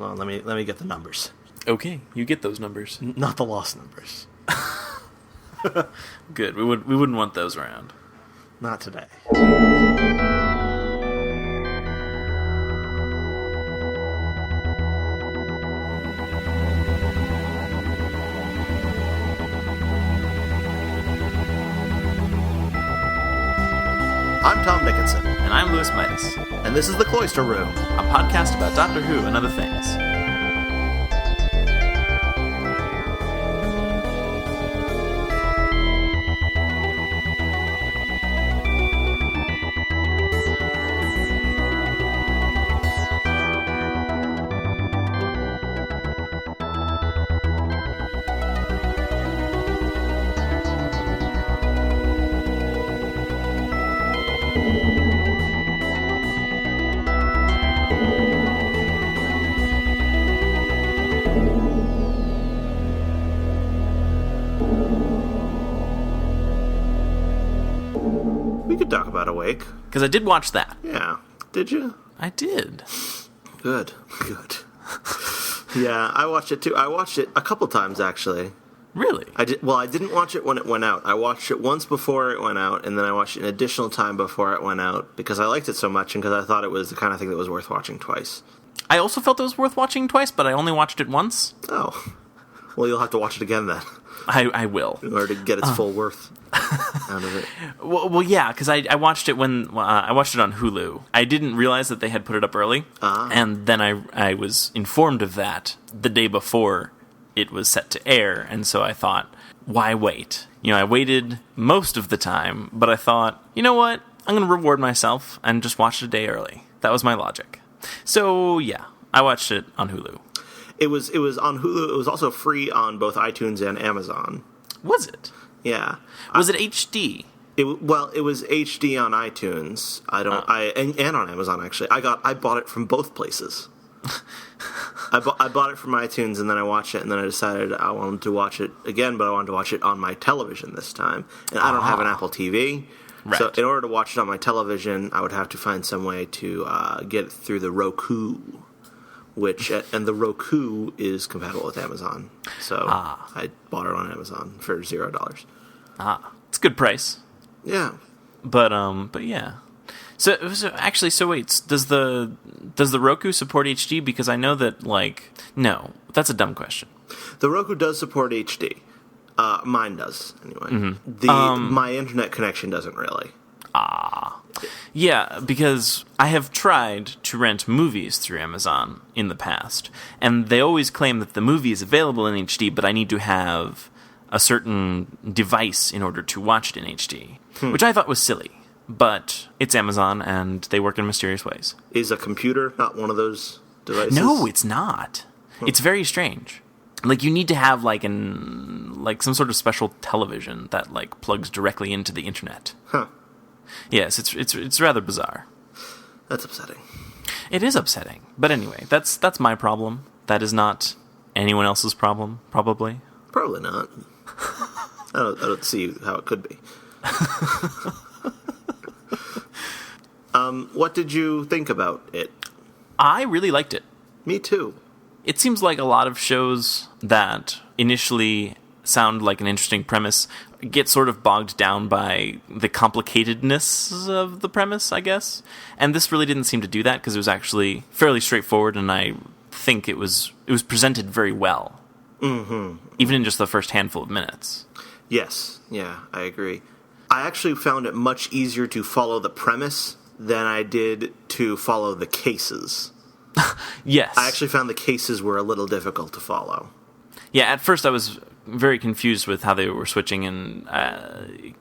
Well, let me get the numbers. Okay, you get those numbers. Not the lost numbers. Good. We wouldn't want those around. Not today. I'm Tom Dickinson. And I'm Louis Midas. And this is the Cloister Room, a podcast about Doctor Who and other things. We could talk about Awake. Because I did watch that. Yeah. Did you? I did. Good. Yeah, I watched it too. I watched it a couple times, actually. Really? I didn't watch it when it went out. I watched it once before it went out, and then I watched it an additional time before it went out, because I liked it so much, and because I thought it was the kind of thing that was worth watching twice. I also felt it was worth watching twice, but I only watched it once. Oh. Well, you'll have to watch it again, then. I will. In order to get its full worth out of it. Well, yeah, because I watched it when I watched it on Hulu. I didn't realize that they had put it up early, and then I was informed of that the day before it was set to air, and so I thought, why wait? I waited most of the time, but I thought, you know what? I'm going to reward myself and just watch it a day early. That was my logic. So, yeah, I watched it on Hulu. It was on Hulu. It was also free on both iTunes and Amazon. Was it? Yeah. Was it HD? It was HD on iTunes. And on Amazon, actually. I bought it from both places. I bought it from iTunes, and then I watched it, and then I decided I wanted to watch it again, but I wanted to watch it on my television this time. And I don't have an Apple TV. Right. So in order to watch it on my television, I would have to find some way to get it through the Roku, and the Roku is compatible with Amazon. So I bought it on Amazon for $0. It's a good price. Yeah. But yeah. So wait, does the Roku support HD? Because I know that, no, that's a dumb question. The Roku does support HD. Mine does, anyway. Mm-hmm. My internet connection doesn't really. Yeah, because I have tried to rent movies through Amazon in the past, and they always claim that the movie is available in HD, but I need to have a certain device in order to watch it in HD, which I thought was silly. But it's Amazon, and they work in mysterious ways. Is a computer not one of those devices? No, it's not. It's very strange. You need to have some sort of special television that plugs directly into the internet. Huh. Yes, it's rather bizarre. That's upsetting. It is upsetting. But anyway, that's my problem. That is not anyone else's problem, probably. Probably not. I don't see how it could be. What did you think about it? I really liked it. Me too. It seems like a lot of shows that initially sound like an interesting premise get sort of bogged down by the complicatedness of the premise, I guess. And this really didn't seem to do that, because it was actually fairly straightforward, and I think it was presented very well. Mm-hmm. Even in just the first handful of minutes. Yes. Yeah, I agree. I actually found it much easier to follow the premise than I did to follow the cases. Yes. I actually found the cases were a little difficult to follow. Yeah, at first I was very confused with how they were switching, and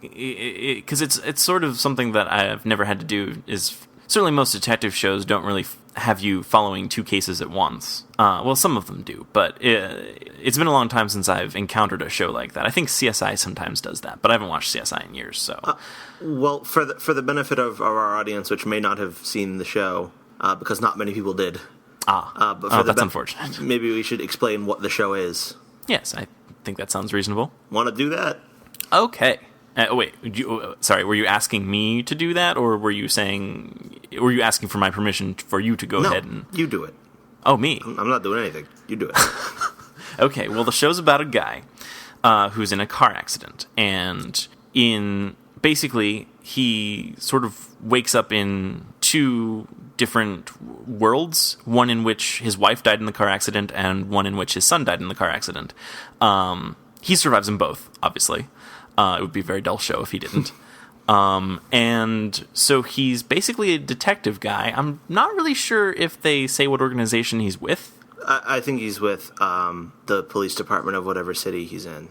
because it's sort of something that I've never had to do. Is certainly most detective shows don't really have you following two cases at once. Well, some of them do, but it's been a long time since I've encountered a show like that. I think CSI sometimes does that, but I haven't watched CSI in years. So, well, for the benefit of our audience, which may not have seen the show, because not many people did. But that's unfortunate. Maybe we should explain what the show is. Yes, I think that sounds reasonable. Want to do that? Okay. Wait, sorry, were you asking me to do that, or were you asking for my permission for you to go ahead and... you do it. Oh, me. I'm not doing anything. You do it. Okay, well, the show's about a guy who's in a car accident, and basically, he sort of wakes up in two different worlds, one in which his wife died in the car accident and one in which his son died in the car accident. He survives them both, obviously. It would be a very dull show if he didn't. And so he's basically a detective guy. I'm not really sure if they say what organization he's with. I think he's with the police department of whatever city he's in.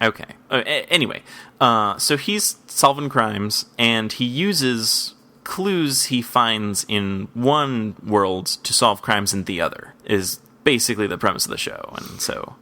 Okay. Anyway, so he's solving crimes, and he uses clues he finds in one world to solve crimes in the other, is basically the premise of the show. And so...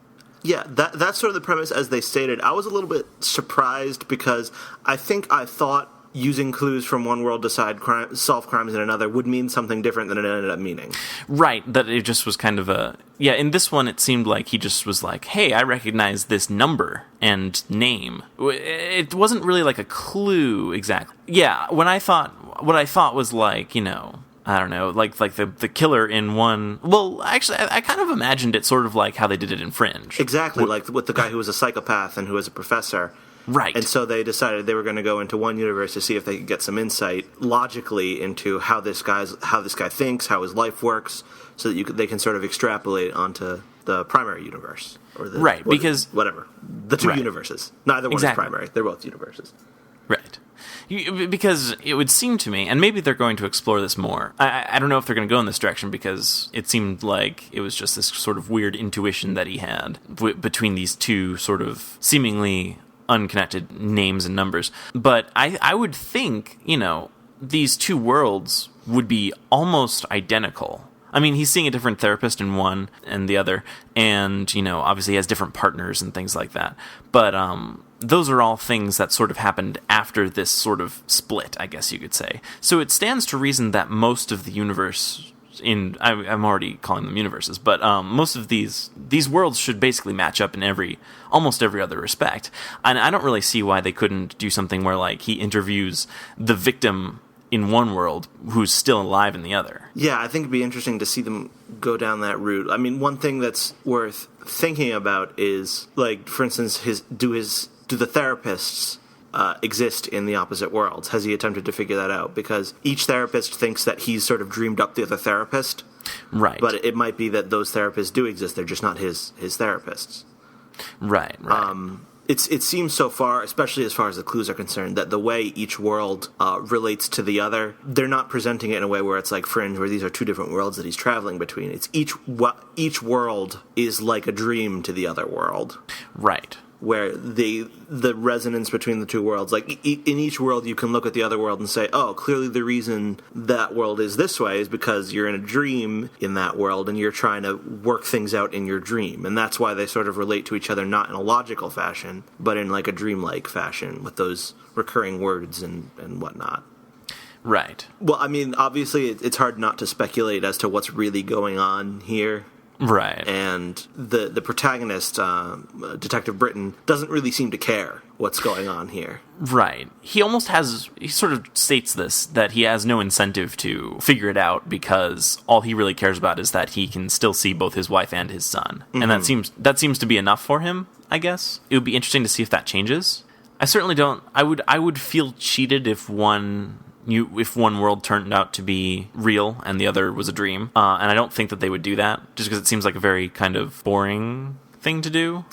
Yeah, that's sort of the premise as they stated. I was a little bit surprised because I thought using clues from one world to solve crimes in another would mean something different than it ended up meaning. Right, that it just was kind of a... Yeah, in this one it seemed like he just was like, hey, I recognize this number and name. It wasn't really like a clue exactly. Yeah, what I thought was like, you know... I don't know, like the killer in one... Well, actually, I kind of imagined it sort of like how they did it in Fringe. Exactly, like with the guy who was a psychopath and who was a professor. Right. And so they decided they were going to go into one universe to see if they could get some insight logically into how this guy thinks, how his life works, so that they can sort of extrapolate onto the primary universe. Or the, right, because... Whatever. The two universes. Neither one is primary. They're both universes. Right. Because it would seem to me, and maybe they're going to explore this more. I don't know if they're going to go in this direction because it seemed like it was just this sort of weird intuition that he had between these two sort of seemingly unconnected names and numbers. But I would think, you know, these two worlds would be almost identical. I mean, he's seeing a different therapist in one and the other, and, you know, obviously he has different partners and things like that. But, those are all things that sort of happened after this sort of split, I guess you could say. So it stands to reason that most of the universe I'm already calling them universes, but most of these worlds should basically match up in almost every other respect. And I don't really see why they couldn't do something where, like, he interviews the victim in one world who's still alive in the other. Yeah, I think it'd be interesting to see them go down that route. I mean, one thing that's worth thinking about is, like, for instance, do the therapists exist in the opposite worlds? Has he attempted to figure that out? Because each therapist thinks that he's sort of dreamed up the other therapist. Right. But it might be that those therapists do exist. They're just not his therapists. Right. It seems so far, especially as far as the clues are concerned, that the way each world relates to the other, they're not presenting it in a way where it's like Fringe, where these are two different worlds that he's traveling between. It's each world is like a dream to the other world. Right. Where the resonance between the two worlds, like in each world you can look at the other world and say, oh, clearly the reason that world is this way is because you're in a dream in that world and you're trying to work things out in your dream. And that's why they sort of relate to each other, not in a logical fashion, but in like a dreamlike fashion with those recurring words and whatnot. Right. Well, I mean, obviously it's hard not to speculate as to what's really going on here. Right. And the protagonist, Detective Britton, doesn't really seem to care what's going on here. Right. He sort of states this, that he has no incentive to figure it out because all he really cares about is that he can still see both his wife and his son. Mm-hmm. And that seems to be enough for him, I guess. It would be interesting to see if that changes. I certainly don't... I would feel cheated if one world turned out to be real and the other was a dream. And I don't think that they would do that, just because it seems like a very kind of boring thing to do.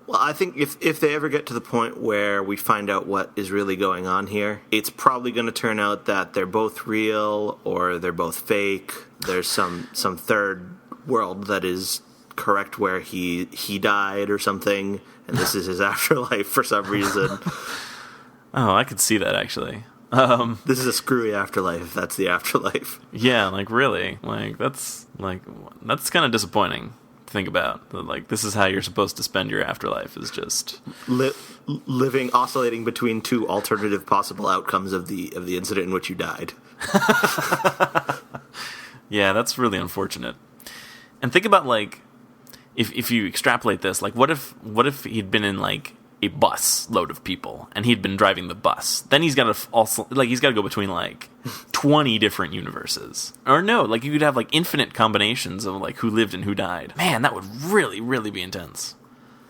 Well, I think if they ever get to the point where we find out what is really going on here, it's probably going to turn out that they're both real or they're both fake. There's some third world that is correct where he died or something, and this is his afterlife for some reason. Oh, I could see that, actually. This is a screwy afterlife, if that's the afterlife. Yeah, like, really. That's kind of disappointing to think about. Like, this is how you're supposed to spend your afterlife, is just... living, oscillating between two alternative possible outcomes of the incident in which you died. Yeah, that's really unfortunate. And think about, like, if you extrapolate this, like, what if he'd been in, like, a bus load of people, and he'd been driving the bus. Then he's got to also he's got to go between 20 different universes, or no, you could have infinite combinations of who lived and who died. Man, that would really, really be intense.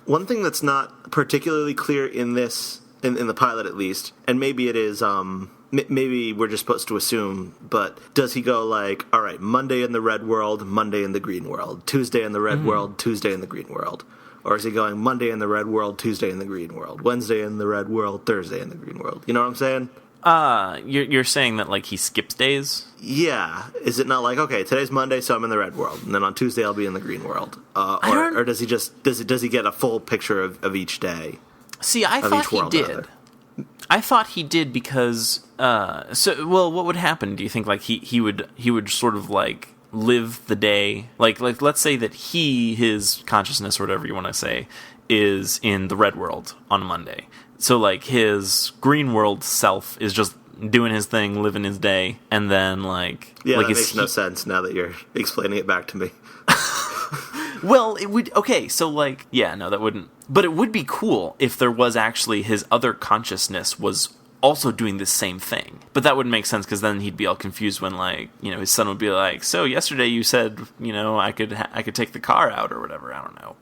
One thing that's not particularly clear in this, in the pilot at least, and maybe it is, maybe we're just supposed to assume, but does he go all right, Monday in the red world, Monday in the green world, Tuesday in the red world, Tuesday in the green world? Or is he going Monday in the red world, Tuesday in the green world, Wednesday in the red world, Thursday in the green world? You know what I'm saying? You're saying that he skips days? Yeah. Is it not okay, today's Monday, so I'm in the red world, and then on Tuesday I'll be in the green world? Or does he does he get a full picture of each day? See, I thought he did. Rather? I thought he did because what would happen? Do you think he would sort of live the day, let's say that his consciousness, or whatever you want to say, is in the red world on Monday. So his green world self is just doing his thing, living his day, and then that makes no sense now that you're explaining it back to me. Well, it would. Okay, so no, that wouldn't. But it would be cool if there was actually his other consciousness was also doing the same thing. But that wouldn't make sense, because then he'd be all confused when his son would be so yesterday you said I could take the car out or whatever. I don't know.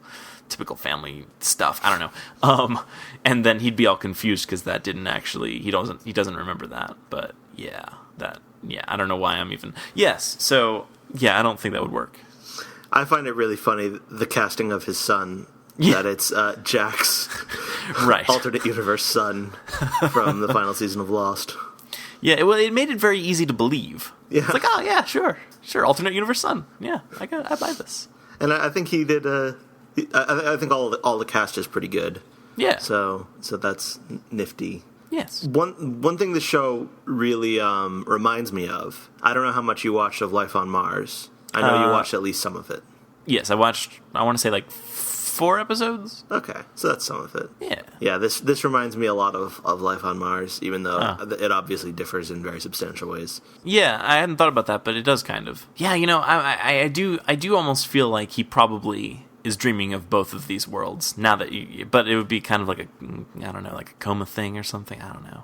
Typical family stuff. I don't know. And then he'd be all confused because that didn't actually, he doesn't remember that. But I don't know why I'm even. Yes. So I don't think that would work. I find it really funny, the casting of his son. Yeah. That it's Jack's right. alternate universe son from the final season of Lost. Yeah, it made it very easy to believe. Yeah. It's oh yeah, sure, alternate universe son. Yeah, I buy this. And I think he did. I think all the cast is pretty good. Yeah. So that's nifty. Yes. One thing the show really reminds me of. I don't know how much you watched of Life on Mars. I know you watched at least some of it. Yes, I watched. I want to say 4 episodes. Okay, so that's some of it. Yeah. Yeah, this reminds me a lot of Life on Mars, even though it obviously differs in very substantial ways. Yeah, I hadn't thought about that, but it does kind of. Yeah, I do almost feel like he probably is dreaming of both of these worlds now that but it would be kind of a a coma thing or something. I don't know.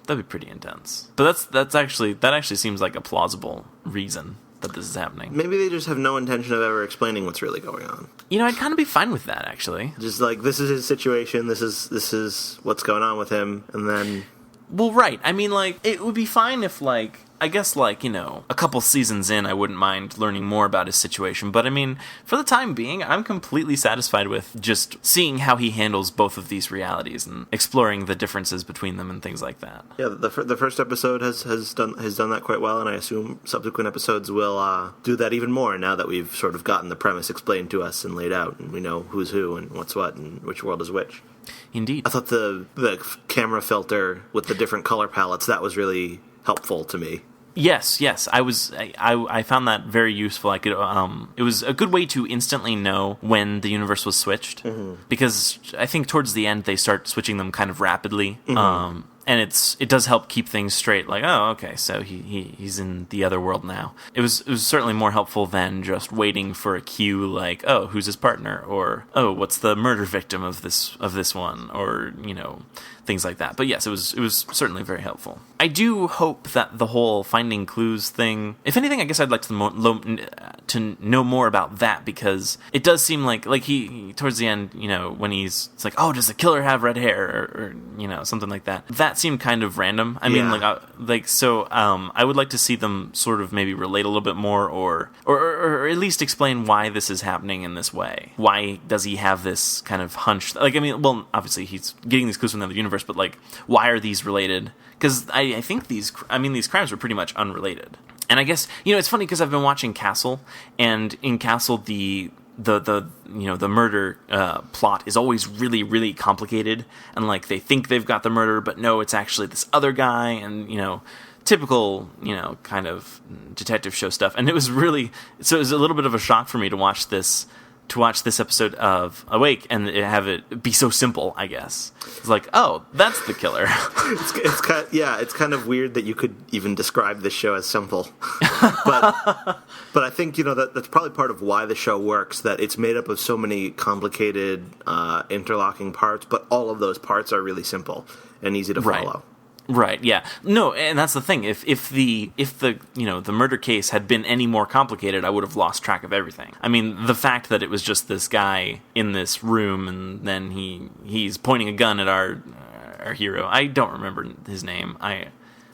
That'd be pretty intense. But that actually seems like a plausible reason that this is happening. Maybe they just have no intention of ever explaining what's really going on. I'd kind of be fine with that, actually. Just this is his situation, this is what's going on with him, and then... Well, right. I mean, it would be fine if, I guess, a couple seasons in, I wouldn't mind learning more about his situation. But, I mean, for the time being, I'm completely satisfied with just seeing how he handles both of these realities and exploring the differences between them and things like that. Yeah, the first episode has done that quite well, and I assume subsequent episodes will do that even more now that we've sort of gotten the premise explained to us and laid out, and we know who's who and what's what and which world is which. Indeed. I thought the camera filter with the different color palettes, that was really helpful to me. Yes. I found that very useful. I could. It was a good way to instantly know when the universe was switched, because I think towards the end they start switching them kind of rapidly. And it does help keep things straight. Oh, okay, so he's in the other world now. It was certainly more helpful than just waiting for a cue, oh, who's his partner, or oh, what's the murder victim of this one, or things like that. But yes, it was certainly very helpful. I do hope that the whole finding clues thing, if anything, I guess I'd like to know more about that, because it does seem like he towards the end, when it's oh, does the killer have red hair, or something like that. That seemed kind of random. I mean, I would like to see them sort of maybe relate a little bit more, or at least explain why this is happening in this way. Why does he have this kind of hunch? Obviously he's getting these clues from the other universe, but why are these related? Because I think these crimes were pretty much unrelated. And I guess it's funny because I've been watching Castle, and in Castle the murder plot is always really, really complicated, and they think they've got the murder, but no, it's actually this other guy, and typical kind of detective show stuff. And it was a little bit of a shock for me to watch this to watch this episode of Awake and have it be so simple, I guess. It's like, oh, that's the killer. It's kind of weird that you could even describe this show as simple. But I think, that's probably part of why the show works, that it's made up of so many complicated, interlocking parts, but all of those parts are really simple and easy to follow. Right, yeah. No, and that's the thing. If the the murder case had been any more complicated, I would have lost track of everything. I mean, the fact that it was just this guy in this room and then he's pointing a gun at our hero. I don't remember his name.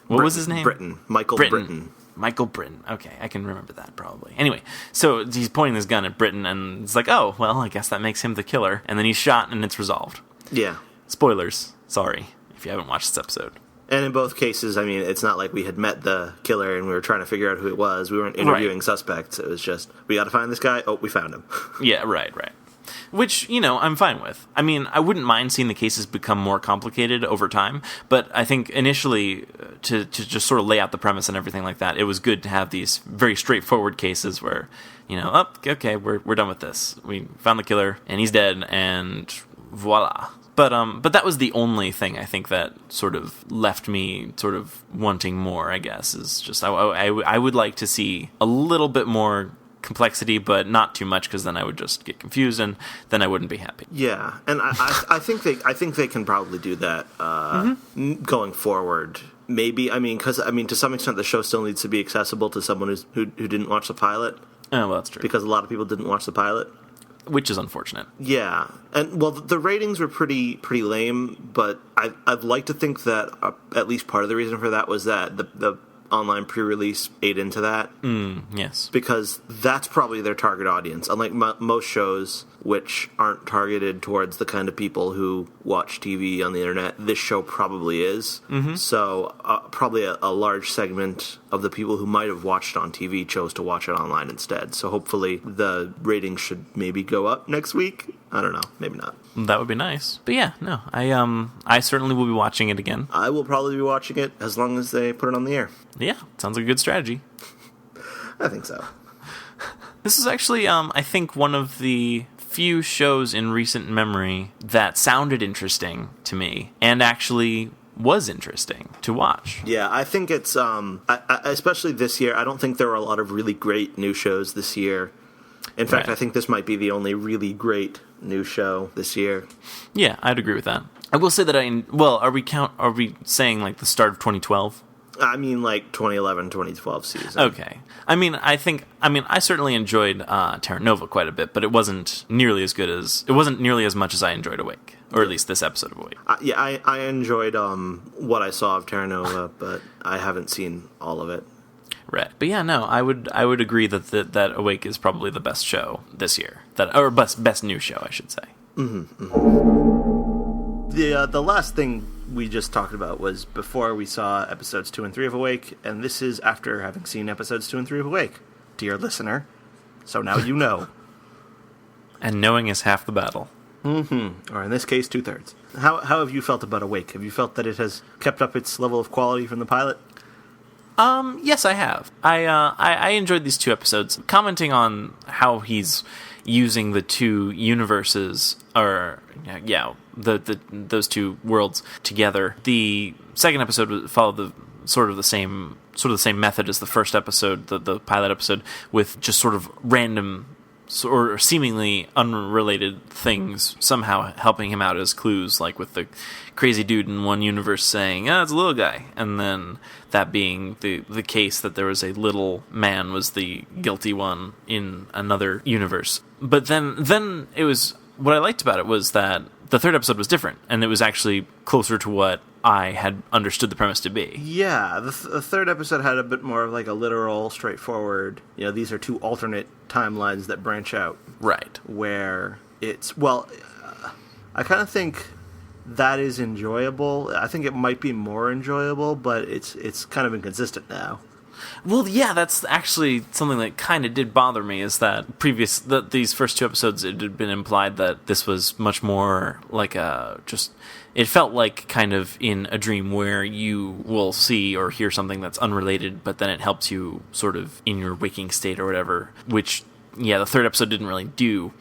What was his name? Michael Britton. Michael Britton. Okay, I can remember that probably. Anyway, so he's pointing this gun at Britton and it's like, oh, well, I guess that makes him the killer. And then he's shot and it's resolved. Yeah. Spoilers. Sorry if you haven't watched this episode. And in both cases, I mean, it's not like we had met the killer and we were trying to figure out who it was. We weren't interviewing suspects. It was just, we got to find this guy. Oh, we found him. Yeah, right. Which, I'm fine with. I mean, I wouldn't mind seeing the cases become more complicated over time, but I think initially, to just sort of lay out the premise and everything like that, it was good to have these very straightforward cases where, okay, we're done with this. We found the killer, and he's dead, and voila. But that was the only thing I think that sort of left me sort of wanting more, I guess, is just I would like to see a little bit more complexity, but not too much, because then I would just get confused and then I wouldn't be happy. Yeah, and I think they can probably do that going forward. Maybe, because to some extent the show still needs to be accessible to someone who didn't watch the pilot. Oh, well, that's true. Because a lot of people didn't watch the pilot. Which is unfortunate. Yeah, and the ratings were pretty lame, but I'd like to think that at least part of the reason for that was that the online pre-release ate into that. Yes. Because that's probably their target audience. Unlike most shows, which aren't targeted towards the kind of people who watch TV on the internet, this show probably is. Mm-hmm. So probably a large segment of the people who might have watched on TV chose to watch it online instead. So hopefully the ratings should maybe go up next week. I don't know. Maybe not. That would be nice. But yeah, no. I certainly will be watching it again. I will probably be watching it as long as they put it on the air. Yeah, sounds like a good strategy. I think so. This is actually, I think, one of the few shows in recent memory that sounded interesting to me and actually was interesting to watch. Yeah, I think it's, especially this year, I don't think there were a lot of really great new shows this year. In fact, I think this might be the only really great new show this year. Yeah, I'd agree with that. I will say that are we saying like the start of 2012? I mean, like 2011, 2012 season. Okay. I certainly enjoyed Terra Nova quite a bit, but it wasn't nearly as much as I enjoyed Awake, or at least this episode of Awake. I enjoyed what I saw of Terra Nova, but I haven't seen all of it. Right. But yeah, no, I would agree that Awake is probably the best show this year, or best new show, I should say. Mm-hmm. Mm-hmm. The last thing we just talked about was before we saw episodes 2 and 3 of Awake, and this is after having seen episodes 2 and 3 of Awake, dear listener. So now you know. And knowing is half the battle. Mm-hmm. Or in this case, 2/3. How have you felt about Awake? Have you felt that it has kept up its level of quality from the pilot? Yes, I have. I enjoyed these 2 episodes. Commenting on how he's using the 2 universes, or those 2 worlds together. The second episode followed the same method as the first episode, the pilot episode, with just sort of random or seemingly unrelated things somehow helping him out as clues, like with the crazy dude in one universe saying, it's a little guy, and then that being the case that there was a little man was the guilty one in another universe. But then it was, what I liked about it was that the third episode was different, and it was actually closer to what I had understood the premise to be. Yeah, the third episode had a bit more of like a literal, straightforward, these are 2 alternate timelines that branch out. Right. Where it's, I kind of think that is enjoyable. I think it might be more enjoyable, but it's kind of inconsistent now. Well, yeah, that's actually something that kind of did bother me, is that these first 2 episodes, it had been implied that this was much more like it felt like kind of in a dream where you will see or hear something that's unrelated, but then it helps you sort of in your waking state or whatever, which the third episode didn't really do,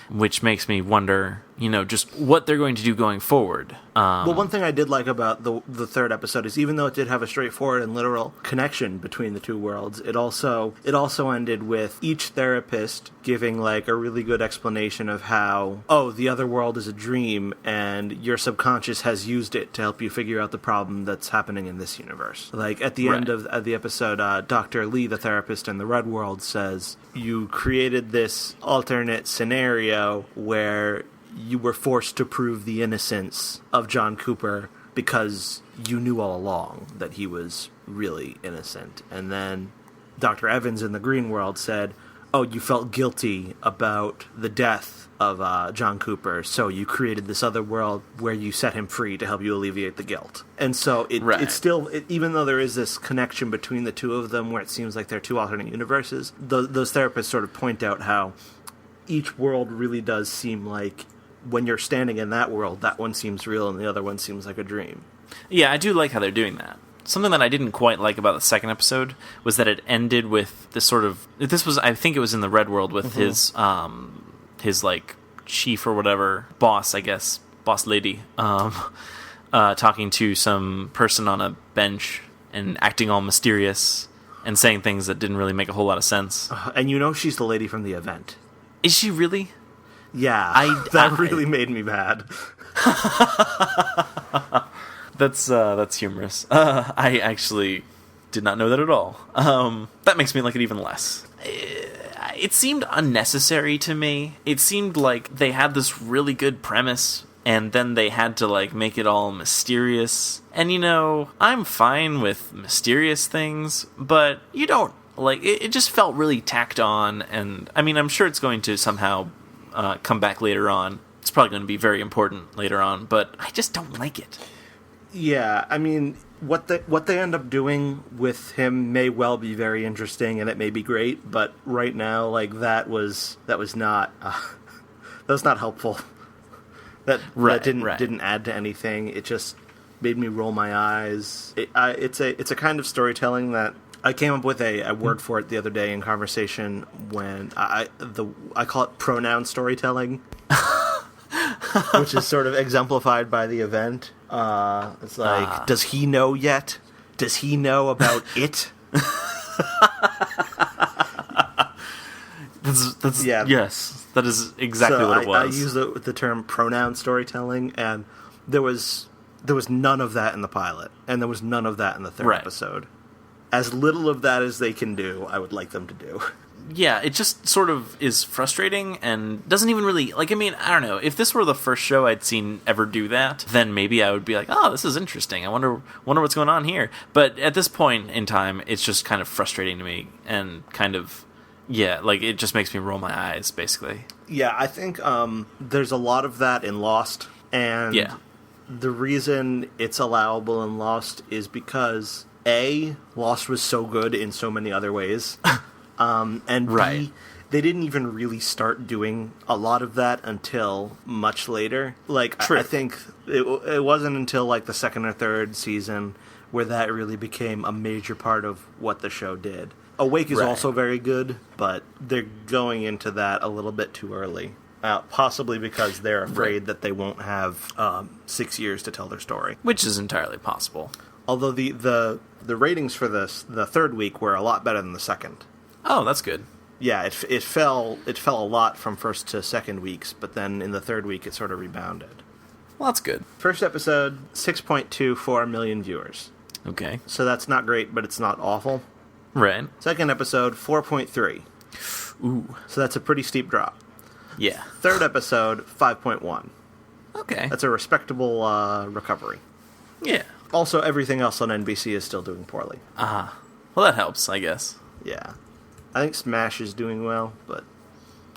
which makes me wonder, just what they're going to do going forward. Well, one thing I did like about the third episode is even though it did have a straightforward and literal connection between the two worlds, it also ended with each therapist giving like a really good explanation of how, the other world is a dream and your subconscious has used it to help you figure out the problem that's happening in this universe. Like at the end of the episode, Dr. Lee, the therapist in the Red World, says, you created this alternate scenario where you were forced to prove the innocence of John Cooper because you knew all along that he was really innocent. And then Dr. Evans in the Green World said, you felt guilty about the death of John Cooper, so you created this other world where you set him free to help you alleviate the guilt. And so it's still, even though there is this connection between the two of them where it seems like they're two alternate universes, those therapists sort of point out how each world really does seem like, when you're standing in that world, that one seems real and the other one seems like a dream. Yeah, I do like how they're doing that. Something that I didn't quite like about the second episode was that it ended with this sort of... I think it was in the Red World with his like, chief or whatever, boss, I guess, boss lady, talking to some person on a bench and acting all mysterious and saying things that didn't really make a whole lot of sense. And she's the lady from the event. Is she really? Yeah, that really made me mad. That's humorous. I actually did not know that at all. That makes me like it even less. It seemed unnecessary to me. It seemed like they had this really good premise, and then they had to like make it all mysterious. And I'm fine with mysterious things, but you don't like it. It just felt really tacked on, and I mean, I'm sure it's going to somehow come back later on. It's probably going to be very important later on, but I just don't like it. Yeah, I mean, what they end up doing with him may well be very interesting, and it may be great. But right now, like that was not helpful. That didn't add to anything. It just made me roll my eyes. It's a kind of storytelling that I came up with a word for it the other day in conversation when I call it pronoun storytelling, which is sort of exemplified by the event. It's like, does he know yet? Does he know about it? Yes, that is exactly what it was. I use the term pronoun storytelling, and there was none of that in the pilot, and there was none of that in the third episode. As little of that as they can do, I would like them to do. Yeah, it just sort of is frustrating and doesn't even really... Like, I mean, I don't know. If this were the first show I'd seen ever do that, then maybe I would be like, oh, this is interesting. I wonder what's going on here. But at this point in time, it's just kind of frustrating to me and kind of... Yeah, like, it just makes me roll my eyes, basically. Yeah, I think there's a lot of that in Lost, and the reason it's allowable in Lost is because... A, Lost was so good in so many other ways, and B, they didn't even really start doing a lot of that until much later. Like, I think it wasn't until, like, the second or third season where that really became a major part of what the show did. Awake is also very good, but they're going into that a little bit too early. Possibly because they're afraid that they won't have 6 years to tell their story. Which is entirely possible. Although the ratings for the third week were a lot better than the second. Oh, that's good. Yeah, it fell a lot from first to second weeks, but then in the third week it sort of rebounded. Well, that's good. First episode, 6.24 million viewers. Okay. So that's not great, but it's not awful. Right. Second episode, 4.3. Ooh. So that's a pretty steep drop. Yeah. Third episode, 5.1. Okay. That's a respectable recovery. Yeah. Also, everything else on NBC is still doing poorly. Well, that helps, I guess. Yeah. I think Smash is doing well, but...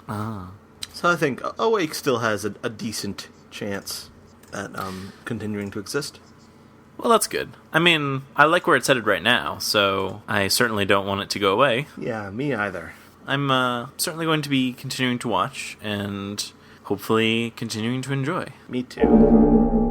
So I think Awake still has a decent chance at continuing to exist. Well, that's good. I mean, I like where it's headed right now, so I certainly don't want it to go away. Yeah, me either. I'm certainly going to be continuing to watch, and hopefully continuing to enjoy. Me too.